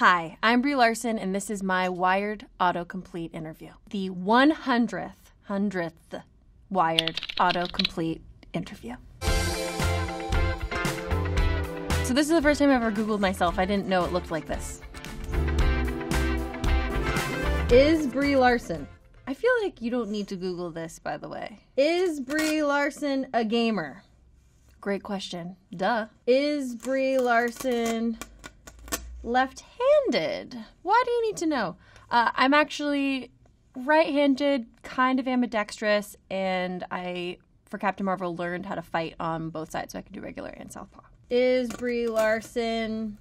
Hi, I'm Brie Larson, and this is my WIRED Autocomplete Interview. The 100th WIRED Autocomplete Interview. So this is the first time I've ever Googled myself. I didn't know it looked like this. Is Brie Larson? I feel like you don't need to Google this, by the way. Is Brie Larson a gamer? Great question. Duh. Is Brie Larson left-handed? Why do you need to know? I'm actually right-handed, kind of ambidextrous, and I, for Captain Marvel, learned how to fight on both sides, so I can do regular and southpaw. Is Brie Larson...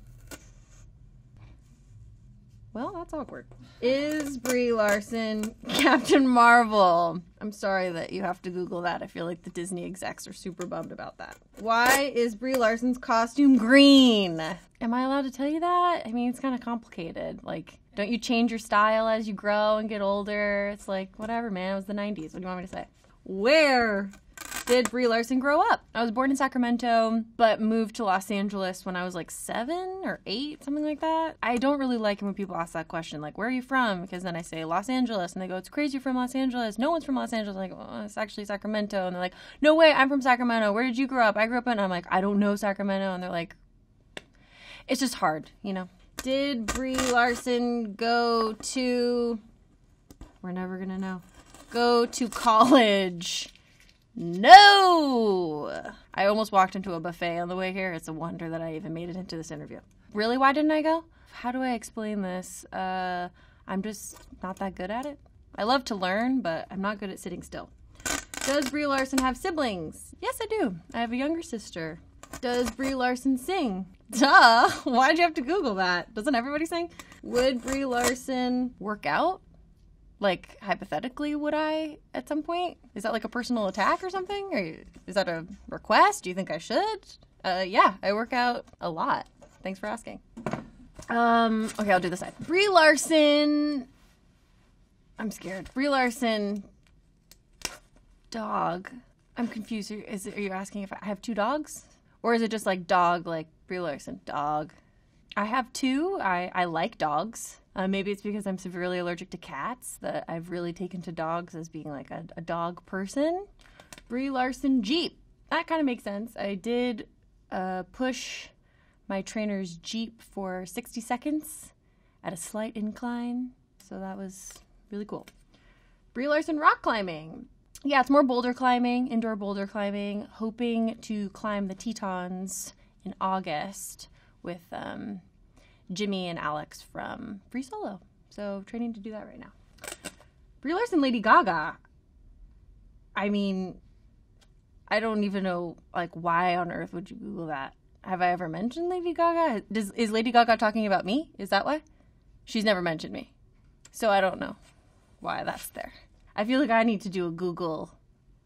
Well, that's awkward. Is Brie Larson Captain Marvel? I'm sorry that you have to Google that. I feel like the Disney execs are super bummed about that. Why is Brie Larson's costume green? Am I allowed to tell you that? I mean, it's kind of complicated. Like, don't you change your style as you grow and get older? It's like, whatever, man. It was the 90s. What do you want me to say? Where did Brie Larson grow up? I was born in Sacramento, but moved to Los Angeles when I was like 7 or 8, something like that. I don't really like it when people ask that question, like, where are you from? Because then I say Los Angeles, and they go, it's crazy you're from Los Angeles. No one's from Los Angeles. I'm like, oh, it's actually Sacramento. And they're like, no way, I'm from Sacramento. Where did you grow up? I grew up in, I'm like, I don't know Sacramento. And they're like, it's just hard, you know. Did Brie Larson go to, we're never gonna know, go to college? No! I almost walked into a buffet on the way here. It's a wonder that I even made it into this interview. Really, why didn't I go? How do I explain this? I'm just not that good at it. I love to learn, but I'm not good at sitting still. Does Brie Larson have siblings? Yes, I do. I have a younger sister. Does Brie Larson sing? Duh! Why'd you have to Google that? Doesn't everybody sing? Would Brie Larson work out? Like, hypothetically, would I at some point? Is that like a personal attack or something? Or is that a request? Do you think I should? Yeah, I work out a lot. Thanks for asking. Okay, I'll do this side. Brie Larson. I'm scared. Brie Larson. Dog. I'm confused. Are you asking if I have 2 dogs? Or is it just like dog, like Brie Larson? Dog. I have 2. I like dogs. Maybe it's because I'm severely allergic to cats that I've really taken to dogs as being like a dog person. Brie Larson Jeep. That kind of makes sense. I did push my trainer's Jeep for 60 seconds at a slight incline. So that was really cool. Brie Larson rock climbing. Yeah, it's more boulder climbing, indoor boulder climbing. Hoping to climb the Tetons in August with Jimmy and Alex from Free Solo. So training to do that right now. Brie Larson, Lady Gaga. I mean, I don't even know, like, why on earth would you Google that? Have I ever mentioned Lady Gaga? Is Lady Gaga talking about me? Is that why? She's never mentioned me. So I don't know why that's there. I feel like I need to do a Google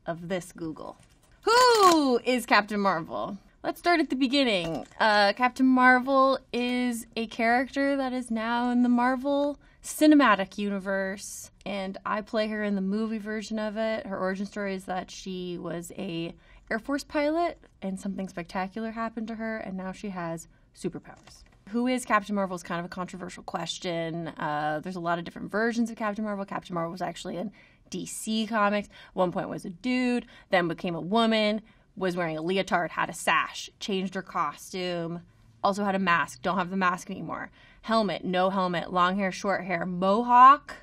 of this Google. Who is Captain Marvel? Let's start at the beginning. Captain Marvel is a character that is now in the Marvel Cinematic Universe, and I play her in the movie version of it. Her origin story is that she was a Air Force pilot, and something spectacular happened to her, and now she has superpowers. Who is Captain Marvel is kind of a controversial question. There's a lot of different versions of Captain Marvel. Captain Marvel was actually in DC Comics. At one point was a dude, then became a woman, was wearing a leotard, had a sash, changed her costume, also had a mask, don't have the mask anymore. Helmet, no helmet, long hair, short hair, mohawk,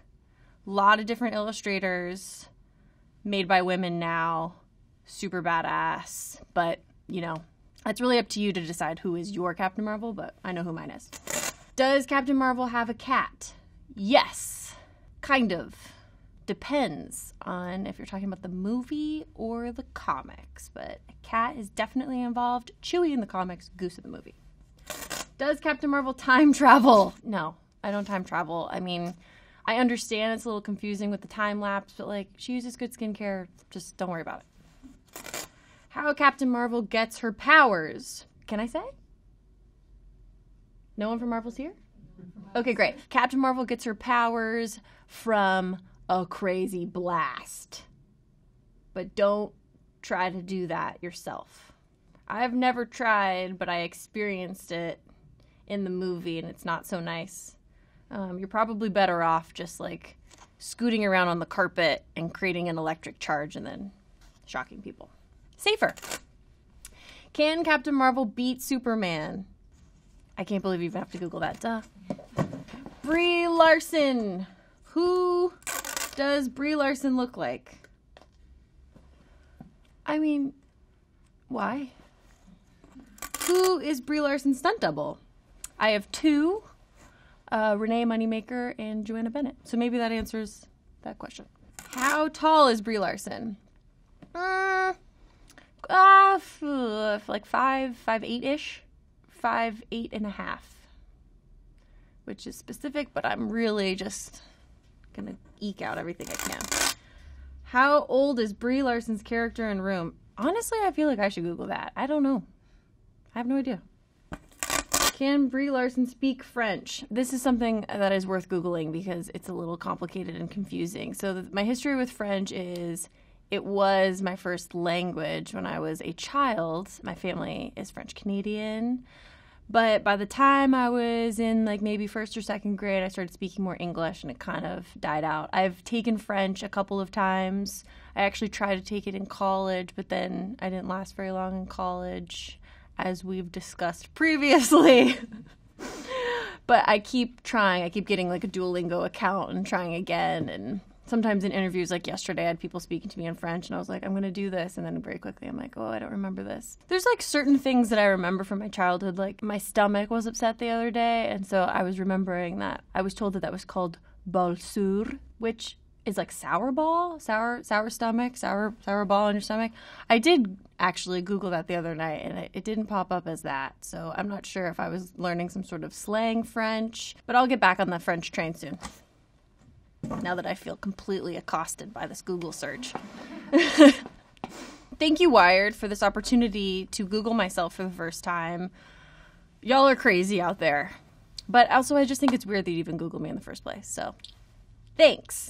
a lot of different illustrators made by women now, super badass, but, you know, it's really up to you to decide who is your Captain Marvel, but I know who mine is. Does Captain Marvel have a cat? Yes, kind of. Depends on if you're talking about the movie or the comics, but a cat is definitely involved. Chewie in the comics, Goose in the movie. Does Captain Marvel time travel? No, I don't time travel. I mean, I understand it's a little confusing with the time lapse, but like, she uses good skincare. Just don't worry about it. How Captain Marvel gets her powers. Can I say? No one from Marvel's here? Okay, great. Captain Marvel gets her powers from a crazy blast. But don't try to do that yourself. I've never tried, but I experienced it in the movie and it's not so nice. You're probably better off just like scooting around on the carpet and creating an electric charge and then shocking people. Safer. Can Captain Marvel beat Superman? I can't believe you even have to Google that. Duh. Brie Larson. Who does Brie Larson look like? I mean, why? Who is Brie Larson's stunt double? I have two, Renee Moneymaker and Joanna Bennett. So maybe that answers that question. How tall is Brie Larson? Like 5'8"-ish. 5'8.5", which is specific, but I'm really just gonna eke out everything I can. How old is Brie Larson's character in Room? Honestly, I feel like I should Google that. I don't know. I have no idea. Can Brie Larson speak French? This is something that is worth Googling because it's a little complicated and confusing. So my history with French is it was my first language when I was a child. My family is French Canadian. But by the time I was in like maybe first or second grade, I started speaking more English and it kind of died out. I've taken French a couple of times. I actually tried to take it in college, but then I didn't last very long in college, as we've discussed previously. But I keep trying. I keep getting like a Duolingo account and trying again. And sometimes in interviews, like yesterday, I had people speaking to me in French, and I was like, I'm going to do this. And then very quickly, I'm like, oh, I don't remember this. There's like certain things that I remember from my childhood. Like my stomach was upset the other day, and so I was remembering that. I was told that was called bol sur, which is like sour ball, sour stomach, sour ball in your stomach. I did actually Google that the other night, and it didn't pop up as that. So I'm not sure if I was learning some sort of slang French, but I'll get back on the French train soon. Now that I feel completely accosted by this Google search. Thank you, Wired, for this opportunity to Google myself for the first time. Y'all are crazy out there. But also, I just think it's weird that you even Googled me in the first place. So, thanks.